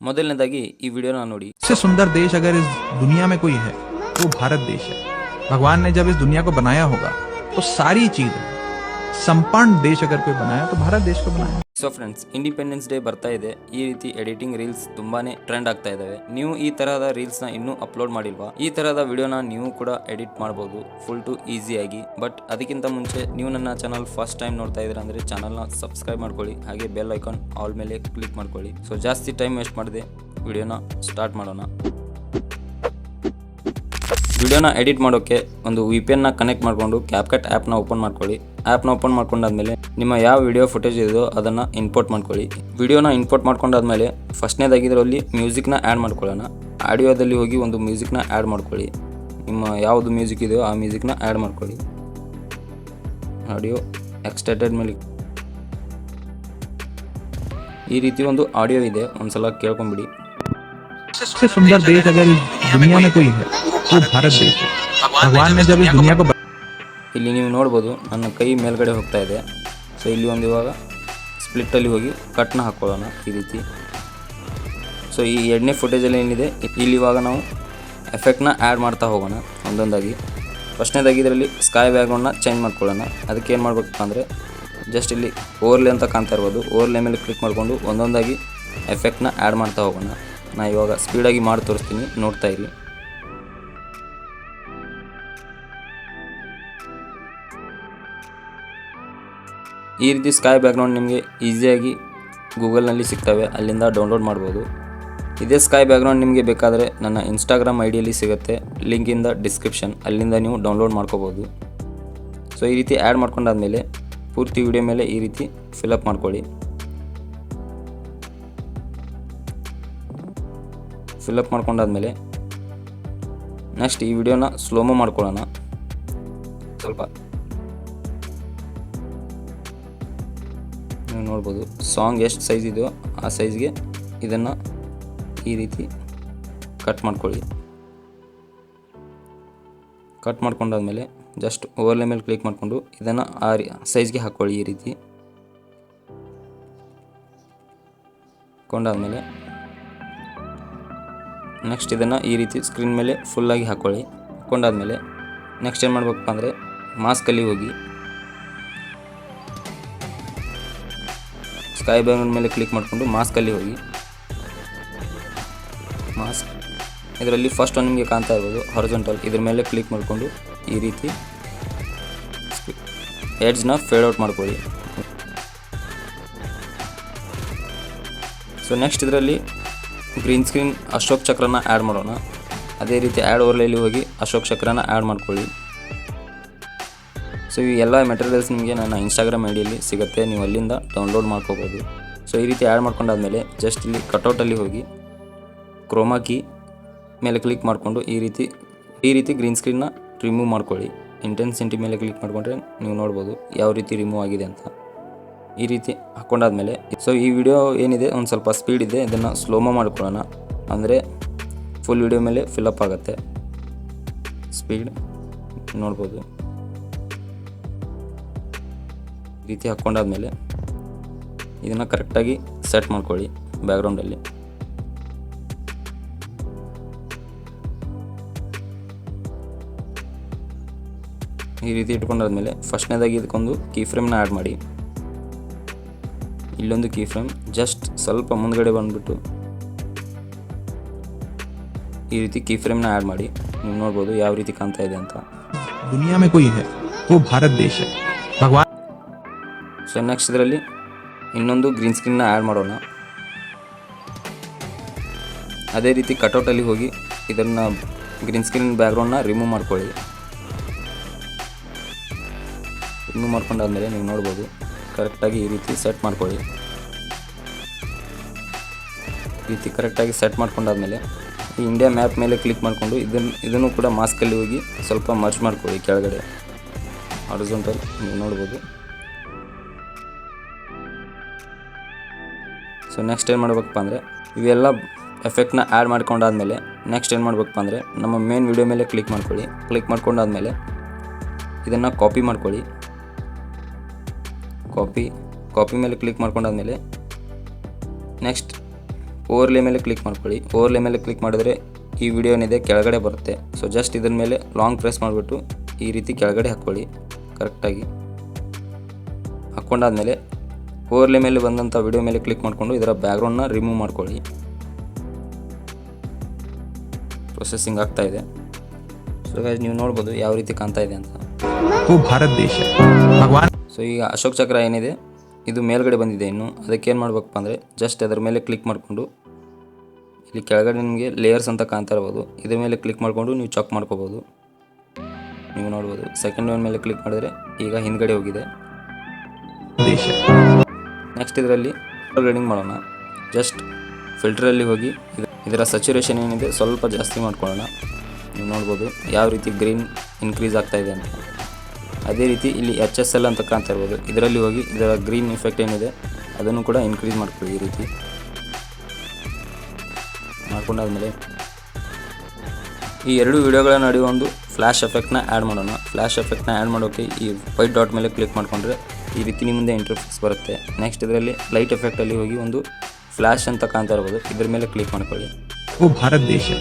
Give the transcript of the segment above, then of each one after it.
ಮೊದಲನೇದಾಗಿ ಈ ವಿಡಿಯೋನ ನೋಡಿ. इससे सुंदर देश अगर इस दुनिया में कोई है तो भारत देश है। भगवान ने जब इस दुनिया को बनाया होगा तो सारी चीजें संपन्न देश अगर कोई बनाया तो भारत देश को बनाया। ಸೊ ಫ್ರೆಂಡ್ಸ್, ಇಂಡಿಪೆಂಡೆನ್ಸ್ ಡೇ ಬರ್ತಾ ಇದೆ. ಈ ರೀತಿ ಎಡಿಟಿಂಗ್ ರೀಲ್ಸ್ ತುಂಬಾನೇ ಟ್ರೆಂಡ್ ಆಗ್ತಾ ಇದಾವೆ. ನೀವು ಈ ತರಹದ ರೀಲ್ಸ್ ನ ಇನ್ನೂ ಅಪ್ಲೋಡ್ ಮಾಡಿಲ್ವಾ? ಈ ತರಹದ ವಿಡಿಯೋನ ನೀವು ಕೂಡ ಎಡಿಟ್ ಮಾಡಬಹುದು ಫುಲ್ ಟು ಈಸಿಯಾಗಿ. ಬಟ್ ಅದಕ್ಕಿಂತ ಮುಂಚೆ ನೀವು ನನ್ನ ಚಾನಲ್ ಫಸ್ಟ್ ಟೈಮ್ ನೋಡ್ತಾ ಇದ್ದೀರಾ ಅಂದ್ರೆ ಚಾನಲ್ ನ ಸಬ್ಸ್ಕ್ರೈಬ್ ಮಾಡ್ಕೊಳ್ಳಿ, ಹಾಗೆ ಬೆಲ್ ಐಕಾನ್ ಆಲ್ ಮೇಲೆ ಕ್ಲಿಕ್ ಮಾಡ್ಕೊಳ್ಳಿ. ಸೊ ಜಾಸ್ತಿ ಟೈಮ್ ವೇಸ್ಟ್ ಮಾಡದೆ ವಿಡಿಯೋನ ಸ್ಟಾರ್ಟ್ ಮಾಡೋಣ. ವಿಡಿಯೋನ ಎಡಿಟ್ ಮಾಡೋಕ್ಕೆ ಒಂದು VPN ನ ಕನೆಕ್ಟ್ ಮಾಡಿಕೊಂಡು ಕ್ಯಾಪ್ಕಟ್ ಆ್ಯಪ್ನ ಓಪನ್ ಮಾಡ್ಕೊಳ್ಳಿ. ಆ್ಯಪ್ನ ಓಪನ್ ಮಾಡ್ಕೊಂಡಾದ್ಮೇಲೆ ನಿಮ್ಮ ಯಾವ ವಿಡಿಯೋ ಫುಟೇಜ್ ಇದೆಯೋ ಅದನ್ನು ಇಂಪೋರ್ಟ್ ಮಾಡ್ಕೊಳ್ಳಿ. ವಿಡಿಯೋನ ಇಂಪೋರ್ಟ್ ಮಾಡ್ಕೊಂಡಾದ್ಮೇಲೆ ಫಸ್ಟ್ನೇದಾಗಿದ್ರಲ್ಲಿ ಮ್ಯೂಸಿಕ್ನ ಆ್ಯಡ್ ಮಾಡ್ಕೊಳ್ಳೋಣ. ಆಡಿಯೋದಲ್ಲಿ ಹೋಗಿ ಒಂದು ಮ್ಯೂಸಿಕ್ನ ಆ್ಯಡ್ ಮಾಡ್ಕೊಳ್ಳಿ. ನಿಮ್ಮ ಯಾವುದು ಮ್ಯೂಸಿಕ್ ಇದೆಯೋ ಆ ಮ್ಯೂಸಿಕ್ನ ಆ್ಯಡ್ ಮಾಡ್ಕೊಳ್ಳಿ. ಆಡಿಯೋ ಎಕ್ಸ್ಟ್ರಾಕ್ಟೆಡ್ ಮೇಲೆ ಈ ರೀತಿ ಒಂದು ಆಡಿಯೋ ಇದೆ, ಒಂದ್ಸಲ ಕೇಳ್ಕೊಂಬಿಡಿ. इससे सुंदर देश अगर इस दुनिया में कोई है तो भारत देश है। भगवान ने जब इस दुनिया को ಇಲ್ಲಿ ನೀವು ನೋಡ್ಬೋದು ನನ್ನ ಕೈ ಮೇಲ್ಗಡೆ ಹೋಗ್ತಾ ಇದೆ. ಸೊ ಇಲ್ಲಿ ಒಂದು ಇವಾಗ ಸ್ಪ್ಲಿಟ್ಟಲ್ಲಿ ಹೋಗಿ ಕಟ್ನ ಹಾಕ್ಕೊಳ್ಳೋಣ ಈ ರೀತಿ. ಸೊ ಈ ಎರಡನೇ ಫುಟೇಜಲ್ಲಿ ಏನಿದೆ ಇಲ್ಲಿ ಇವಾಗ ನಾವು ಎಫೆಕ್ಟ್ನ ಆ್ಯಡ್ ಮಾಡ್ತಾ ಹೋಗೋಣ ಒಂದೊಂದಾಗಿ. ಫಸ್ಟ್ನೇದಾಗಿ ಇದರಲ್ಲಿ ಸ್ಕೈ ಬ್ಯಾಕ್ಗ್ರೌಂಡ್ನ ಚೇಂಜ್ ಮಾಡ್ಕೊಳ್ಳೋಣ. ಅದಕ್ಕೆ ಏನು ಮಾಡಬೇಕಪ್ಪ ಅಂದರೆ ಜಸ್ಟ್ ಇಲ್ಲಿ ಓವರ್ಲೇ ಅಂತ ಕಾಣ್ತಾ ಇರ್ಬೋದು, ಓವರ್ಲೇ ಮೇಲೆ ಕ್ಲಿಕ್ ಮಾಡಿಕೊಂಡು ಒಂದೊಂದಾಗಿ ಎಫೆಕ್ಟ್ನ ಆ್ಯಡ್ ಮಾಡ್ತಾ ಹೋಗೋಣ. ನಾ ಇವಾಗ ಸ್ಪೀಡಾಗಿ ಮಾಡಿ ತೋರಿಸ್ತೀನಿ, ನೋಡ್ತಾ ಇರಿ. ಈ ರೀತಿ ಸ್ಕೈ ಬ್ಯಾಕ್ಗ್ರೌಂಡ್ ನಿಮಗೆ ಈಸಿಯಾಗಿ ಗೂಗಲ್ನಲ್ಲಿ ಸಿಗ್ತವೆ, ಅಲ್ಲಿಂದ ಡೌನ್ಲೋಡ್ ಮಾಡ್ಬೋದು. ಇದೇ ಸ್ಕೈ ಬ್ಯಾಕ್ಗ್ರೌಂಡ್ ನಿಮಗೆ ಬೇಕಾದರೆ ನನ್ನ ಇನ್ಸ್ಟಾಗ್ರಾಮ್ ಐಡಿಯಲ್ಲಿ ಸಿಗುತ್ತೆ, ಲಿಂಕ್ ಇನ್ ದ ಡಿಸ್ಕ್ರಿಪ್ಷನ್, ಅಲ್ಲಿಂದ ನೀವು ಡೌನ್ಲೋಡ್ ಮಾಡ್ಕೋಬೋದು. ಸೊ ಈ ರೀತಿ ಆ್ಯಡ್ ಮಾಡ್ಕೊಂಡಾದ್ಮೇಲೆ ಪೂರ್ತಿ ವಿಡಿಯೋ ಮೇಲೆ ಈ ರೀತಿ ಫಿಲಪ್ ಮಾಡ್ಕೊಳ್ಳಿ. ಫಿಲಪ್ ಮಾಡ್ಕೊಂಡಾದ್ಮೇಲೆ ನೆಕ್ಸ್ಟ್ ಈ ವಿಡಿಯೋನ ಸ್ಲೋಮೋ ಮಾಡ್ಕೊಳ್ಳೋಣ ಸ್ವಲ್ಪ. ನೀವು ನೋಡ್ಬೋದು ಸಾಂಗ್ ಎಷ್ಟು ಸೈಜ್ ಇದೆಯೋ ಆ ಸೈಜ್ಗೆ ಇದನ್ನು ಈ ರೀತಿ ಕಟ್ ಮಾಡ್ಕೊಳ್ಳಿ. ಕಟ್ ಮಾಡ್ಕೊಂಡಾದ್ಮೇಲೆ ಜಸ್ಟ್ ಓವರ್ಲೇ ಮೇಲೆ ಕ್ಲಿಕ್ ಮಾಡಿಕೊಂಡು ಇದನ್ನು ಆ ಸೈಜ್ಗೆ ಹಾಕ್ಕೊಳ್ಳಿ ಈ ರೀತಿ. ಕೊಂಡಾದ್ಮೇಲೆ ನೆಕ್ಸ್ಟ್ ಇದನ್ನು ಈ ರೀತಿ ಸ್ಕ್ರೀನ್ ಮೇಲೆ ಫುಲ್ಲಾಗಿ ಹಾಕ್ಕೊಳ್ಳಿ. ಹಾಕ್ಕೊಂಡಾದ್ಮೇಲೆ ನೆಕ್ಸ್ಟ್ ಏನು ಮಾಡ್ಬೇಕಪ್ಪ ಅಂದರೆ ಮಾಸ್ಕಲ್ಲಿ ಹೋಗಿ ಸ್ಕೈ ಬ್ಯಾಕ್ಗ್ರೌಂಡ್ ಮೇಲೆ ಕ್ಲಿಕ್ ಮಾಡಿಕೊಂಡು ಮಾಸ್ಕಲ್ಲಿ ಹೋಗಿ ಮಾಸ್ಕ್ ಇದರಲ್ಲಿ ಫಸ್ಟ್ ಒಂದು ನಿಮಗೆ ಕಾಣ್ತಾ ಇರ್ಬೋದು ಹಾರಿಜಾಂಟಲ್, ಇದ್ರ ಮೇಲೆ ಕ್ಲಿಕ್ ಮಾಡಿಕೊಂಡು ಈ ರೀತಿ ಎಡ್ಜ್ನ ಫೇಡ್ ಔಟ್ ಮಾಡ್ಕೊಳ್ಳಿ. ಸೊ ನೆಕ್ಸ್ಟ್ ಇದರಲ್ಲಿ ಗ್ರೀನ್ ಸ್ಕ್ರೀನ್ ಅಶೋಕ್ ಚಕ್ರನ ಆ್ಯಡ್ ಮಾಡೋಣ. ಅದೇ ರೀತಿ ಆ್ಯಡ್ ಓವರ್ಲೇಲಿ ಹೋಗಿ ಅಶೋಕ್ ಚಕ್ರನ ಆ್ಯಡ್ ಮಾಡ್ಕೊಳ್ಳಿ. ಸೊ ಈ ಎಲ್ಲ ಮೆಟೀರಿಯಲ್ಸ್ ನಿಮಗೆ ನನ್ನ ಇನ್ಸ್ಟಾಗ್ರಾಮ್ ಐಡಿಯಲ್ಲಿ ಸಿಗುತ್ತೆ, ನೀವು ಅಲ್ಲಿಂದ ಡೌನ್ಲೋಡ್ ಮಾಡ್ಕೋಬೋದು. ಸೊ ಈ ರೀತಿ ಆ್ಯಡ್ ಮಾಡ್ಕೊಂಡಾದ್ಮೇಲೆ ಜಸ್ಟ್ ಇಲ್ಲಿ ಕಟೌಟಲ್ಲಿ ಹೋಗಿ ಕ್ರೋಮಾ ಕೀ ಮೇಲೆ ಕ್ಲಿಕ್ ಮಾಡಿಕೊಂಡು ಈ ರೀತಿ ಗ್ರೀನ್ ಸ್ಕ್ರೀನ್ನ ರಿಮೂವ್ ಮಾಡ್ಕೊಳ್ಳಿ. ಇಂಟೆನ್ಸಿಟಿ ಮೇಲೆ ಕ್ಲಿಕ್ ಮಾಡಿಕೊಂಡ್ರೆ ನೀವು ನೋಡ್ಬೋದು ಯಾವ ರೀತಿ ರಿಮೂವ್ ಆಗಿದೆ ಅಂತ. ಈ ರೀತಿ ಹಾಕ್ಕೊಂಡಾದ್ಮೇಲೆ ಸೊ ಈ ವಿಡಿಯೋ ಏನಿದೆ ಒಂದು ಸ್ವಲ್ಪ ಸ್ಪೀಡ್ ಇದೆ, ಇದನ್ನು ಸ್ಲೋಮೋ ಮಾಡ್ಕೊಳ್ಳೋಣ, ಅಂದರೆ ಫುಲ್ ವಿಡಿಯೋ ಮೇಲೆ ಫಿಲಪ್ ಆಗುತ್ತೆ. ಸ್ಪೀಡ್ ನೋಡ್ಬೋದು ಈ ರೀತಿ ಹಾಕ್ಕೊಂಡಾದ್ಮೇಲೆ ಇದನ್ನು ಕರೆಕ್ಟಾಗಿ ಸೆಟ್ ಮಾಡ್ಕೊಳ್ಳಿ ಬ್ಯಾಕ್ಗ್ರೌಂಡಲ್ಲಿ. ಈ ರೀತಿ ಇಟ್ಕೊಂಡಾದ್ಮೇಲೆ ಫಸ್ಟ್ನೇದಾಗಿ ಇದಕ್ಕೊಂದು ಕೀ ಫ್ರೇಮ್ನ ಆ್ಯಡ್ ಮಾಡಿ. ಇಲ್ಲೊಂದು ಕೀ ಫ್ರೇಮ್ ಜಸ್ಟ್ ಸ್ವಲ್ಪ ಮುಂದ್ಗಡೆ ಬಂದುಬಿಟ್ಟು ಈ ರೀತಿ ಕೀ ಫ್ರೇಮ್ನ ಆ್ಯಡ್ ಮಾಡಿ. ನೀವು ನೋಡ್ಬೋದು ಯಾವ ರೀತಿ ಕಾಣ್ತಾ ಇದೆ ಅಂತ. दुनिया में कोई है वो भारत देश है। भगवान ಸೊ ನೆಕ್ಸ್ಟ್ ಇದರಲ್ಲಿ ಇನ್ನೊಂದು ಗ್ರೀನ್ ಸ್ಕ್ರೀನ್ನ ಆ್ಯಡ್ ಮಾಡೋಣ. ಅದೇ ರೀತಿ ಕಟೌಟಲ್ಲಿ ಹೋಗಿ ಇದನ್ನು ಗ್ರೀನ್ ಸ್ಕ್ರೀನ್ ಬ್ಯಾಕ್ಗ್ರೌಂಡ್ನ ರಿಮೂವ್ ಮಾಡ್ಕೊಳ್ಳಿ. ರಿಮೂವ್ ಮಾಡ್ಕೊಂಡಾದ್ಮೇಲೆ ನೀವು ನೋಡ್ಬೋದು ಕರೆಕ್ಟಾಗಿ ಈ ರೀತಿ ಸೆಟ್ ಮಾಡ್ಕೊಳ್ಳಿ. ಈ ರೀತಿ ಕರೆಕ್ಟಾಗಿ ಸೆಟ್ ಮಾಡ್ಕೊಂಡಾದ್ಮೇಲೆ ಈ ಇಂಡಿಯಾ ಮ್ಯಾಪ್ ಮೇಲೆ ಕ್ಲಿಕ್ ಮಾಡಿಕೊಂಡು ಇದನ್ನು ಕೂಡ ಮಾಸ್ಕಲ್ಲಿ ಹೋಗಿ ಸ್ವಲ್ಪ ಮರ್ಚ್ ಮಾಡ್ಕೊಳ್ಳಿ ಕೆಳಗಡೆ ಹಾರಿಜಾಂಟಲ್, ನೀವು ನೋಡ್ಬೋದು. ಸೊ ನೆಕ್ಸ್ಟ್ ಏನು ಮಾಡ್ಬೇಕಪ್ಪ ಅಂದರೆ ಇವೆಲ್ಲ ಎಫೆಕ್ಟ್ನ ಆ್ಯಡ್ ಮಾಡ್ಕೊಂಡಾದ್ಮೇಲೆ ನೆಕ್ಸ್ಟ್ ಏನು ಮಾಡ್ಬೇಕಪ್ಪ ಅಂದರೆ ನಮ್ಮ ಮೇನ್ ವಿಡಿಯೋ ಮೇಲೆ ಕ್ಲಿಕ್ ಮಾಡ್ಕೊಳ್ಳಿ. ಕ್ಲಿಕ್ ಮಾಡ್ಕೊಂಡಾದ್ಮೇಲೆ ಇದನ್ನು ಕಾಪಿ ಮಾಡ್ಕೊಳ್ಳಿ. ಕಾಪಿ ಮೇಲೆ ಕ್ಲಿಕ್ ಮಾಡ್ಕೊಂಡಾದ್ಮೇಲೆ ನೆಕ್ಸ್ಟ್ ಓವರ್ಲೇ ಮೇಲೆ ಕ್ಲಿಕ್ ಮಾಡ್ಕೊಳ್ಳಿ. ಓವರ್ಲೇ ಮೇಲೆ ಕ್ಲಿಕ್ ಮಾಡಿದ್ರೆ ಈ ವಿಡಿಯೋ ಏನಿದೆ ಕೆಳಗಡೆ ಬರುತ್ತೆ. ಸೊ ಜಸ್ಟ್ ಇದ್ರ ಮೇಲೆ ಲಾಂಗ್ ಪ್ರೆಸ್ ಮಾಡಿಬಿಟ್ಟು ಈ ರೀತಿ ಕೆಳಗಡೆ ಹಾಕ್ಕೊಳ್ಳಿ ಕರೆಕ್ಟಾಗಿ. ಹಾಕ್ಕೊಂಡಾದ್ಮೇಲೆ ಓವರ್ಲೇ ಮೇಲೆ ಬಂದಂಥ ವಿಡಿಯೋ ಮೇಲೆ ಕ್ಲಿಕ್ ಮಾಡಿಕೊಂಡು ಇದರ ಬ್ಯಾಕ್ಗ್ರೌಂಡ್ನ ರಿಮೂವ್ ಮಾಡ್ಕೊಳ್ಳಿ. ಪ್ರೊಸೆಸಿಂಗ್ ಆಗ್ತಾ ಇದೆ. ಸೊ ಗೈಸ್ ನೀವು ನೋಡ್ಬೋದು ಯಾವ ರೀತಿ ಕಾಣ್ತಾ ಇದೆ ಅಂತ. वो भारत देश है भगवान ಸೊ ಈಗ ಅಶೋಕ್ ಚಕ್ರ ಏನಿದೆ ಇದು ಮೇಲ್ಗಡೆ ಬಂದಿದೆ. ಇನ್ನು ಅದಕ್ಕೆ ಏನು ಮಾಡ್ಬೇಕಪ್ಪ ಅಂದರೆ ಜಸ್ಟ್ ಅದರ ಮೇಲೆ ಕ್ಲಿಕ್ ಮಾಡಿಕೊಂಡು ಇಲ್ಲಿ ಕೆಳಗಡೆ ನಿಮಗೆ ಲೇಯರ್ಸ್ ಅಂತ ಕಾಣ್ತಾ ಇರ್ಬೋದು. ಇದ್ರ ಮೇಲೆ ಕ್ಲಿಕ್ ಮಾಡಿಕೊಂಡು ನೀವು ಚೆಕ್ ಮಾಡ್ಕೋಬೋದು. ನೀವು ನೋಡ್ಬೋದು ಸೆಕೆಂಡ್ ಒನ್ ಮೇಲೆ ಕ್ಲಿಕ್ ಮಾಡಿದ್ರೆ ಈಗ ಹಿಂದ್ಗಡೆ ಹೋಗಿದೆ. देश है। ನೆಕ್ಸ್ಟ್ ಇದರಲ್ಲಿ ಗ್ರೇಡಿಂಗ್ ಮಾಡೋಣ. ಜಸ್ಟ್ ಫಿಲ್ಟ್ರಲ್ಲಿ ಹೋಗಿ ಇದರ ಸ್ಯಾಚುರೇಷನ್ ಏನಿದೆ ಸ್ವಲ್ಪ ಜಾಸ್ತಿ ಮಾಡ್ಕೊಳ್ಳೋಣ. ನೀವು ನೋಡ್ಬೋದು ಯಾವ ರೀತಿ ಗ್ರೀನ್ ಇನ್ಕ್ರೀಸ್ ಆಗ್ತಾ ಇದೆ ಅಂತ. ಅದೇ ರೀತಿ ಇಲ್ಲಿ HSL ಅಂತ ಕಾಣ್ತಾ ಇರ್ಬೋದು. ಇದರಲ್ಲಿ ಹೋಗಿ ಇದರ ಗ್ರೀನ್ ಇಫೆಕ್ಟ್ ಏನಿದೆ ಅದನ್ನು ಕೂಡ ಇನ್ಕ್ರೀಸ್ ಮಾಡ್ಕೊಳ್ಳಿ. ಈ ರೀತಿ ಮಾಡ್ಕೊಂಡಾದ್ಮೇಲೆ ಈ ಎರಡು ವಿಡಿಯೋಗಳ ನಡುವೆ ಒಂದು ಫ್ಲ್ಯಾಶ್ ಎಫೆಕ್ಟ್ನ ಆ್ಯಡ್ ಮಾಡೋಣ. ಫ್ಲ್ಯಾಶ್ ಎಫೆಕ್ಟ್ನ ಆ್ಯಡ್ ಮಾಡೋಕ್ಕೆ ಈ ವೈಟ್ ಡಾಟ್ ಮೇಲೆ ಕ್ಲಿಕ್ ಮಾಡಿಕೊಂಡ್ರೆ ಈ ರೀತಿ ನಿಮ್ಮ ಮುಂದೆ ಇಂಟರ್ಫೇಸ್ ಬರುತ್ತೆ. ನೆಕ್ಸ್ಟ್ ಇದರಲ್ಲಿ ಲೈಟ್ ಎಫೆಕ್ಟಲ್ಲಿ ಹೋಗಿ ಒಂದು ಫ್ಲ್ಯಾಶ್ ಅಂತ ಕಾಣ್ತಾ ಇರ್ಬೋದು. ಇದ್ರ ಮೇಲೆ ಕ್ಲಿಕ್ ಮಾಡ್ಕೊಳ್ಳಿ. वो भारत देश है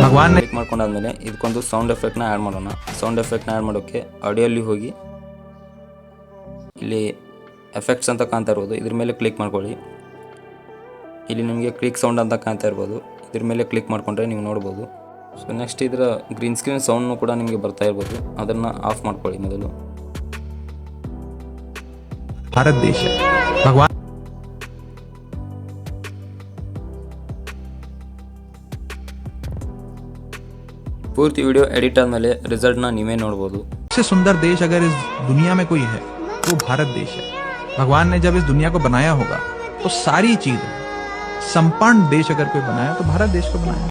भगवान ने ಕ್ಲಿಕ್ ಮಾಡ್ಕೊಂಡಾದ್ಮೇಲೆ ಇದಕ್ಕೊಂದು ಸೌಂಡ್ ಎಫೆಕ್ಟ್ನ ಆ್ಯಡ್ ಮಾಡೋಣ. ಸೌಂಡ್ ಎಫೆಕ್ಟ್ನ ಆ್ಯಡ್ ಮಾಡೋಕ್ಕೆ ಆಡಿಯೋಲ್ಲಿ ಹೋಗಿ ಇಲ್ಲಿ ಎಫೆಕ್ಟ್ಸ್ ಅಂತ ಕಾಣ್ತಾ ಇರ್ಬೋದು. ಇದ್ರ ಮೇಲೆ ಕ್ಲಿಕ್ ಮಾಡ್ಕೊಳ್ಳಿ. ಇಲ್ಲಿ ನಿಮಗೆ ಕ್ಲಿಕ್ ಸೌಂಡ್ ಅಂತ ಕಾಣ್ತಾ ಇರ್ಬೋದು. ಇದ್ರ ಮೇಲೆ ಕ್ಲಿಕ್ ಮಾಡಿಕೊಂಡ್ರೆ ನೀವು ನೋಡ್ಬೋದು. ಸೊ ನೆಕ್ಸ್ಟ್ ಇದರ ಗ್ರೀನ್ ಸ್ಕ್ರೀನ್ ಸೌಂಡ್ನು ಕೂಡ ನಿಮಗೆ ಬರ್ತಾ ಇರ್ಬೋದು. ಅದನ್ನು ಆಫ್ ಮಾಡ್ಕೊಳ್ಳಿ ಮೊದಲು. भारत देश है भगवान ಪೂರ್ತಿ ವಿಡಿಯೋ ಎಡಿಟ್ ಆದಮೇಲೆ ರಿಸಲ್ಟ್ನ ನೀವೇ ನೋಡ್ಬೋದು. सबसे सुंदर देश अगर इस दुनिया में कोई है तो भारत देश है। भगवान ने जब इस दुनिया को बनाया होगा तो सारी चीज संपन्न देश अगर कोई बनाया तो भारत देश को बनाया।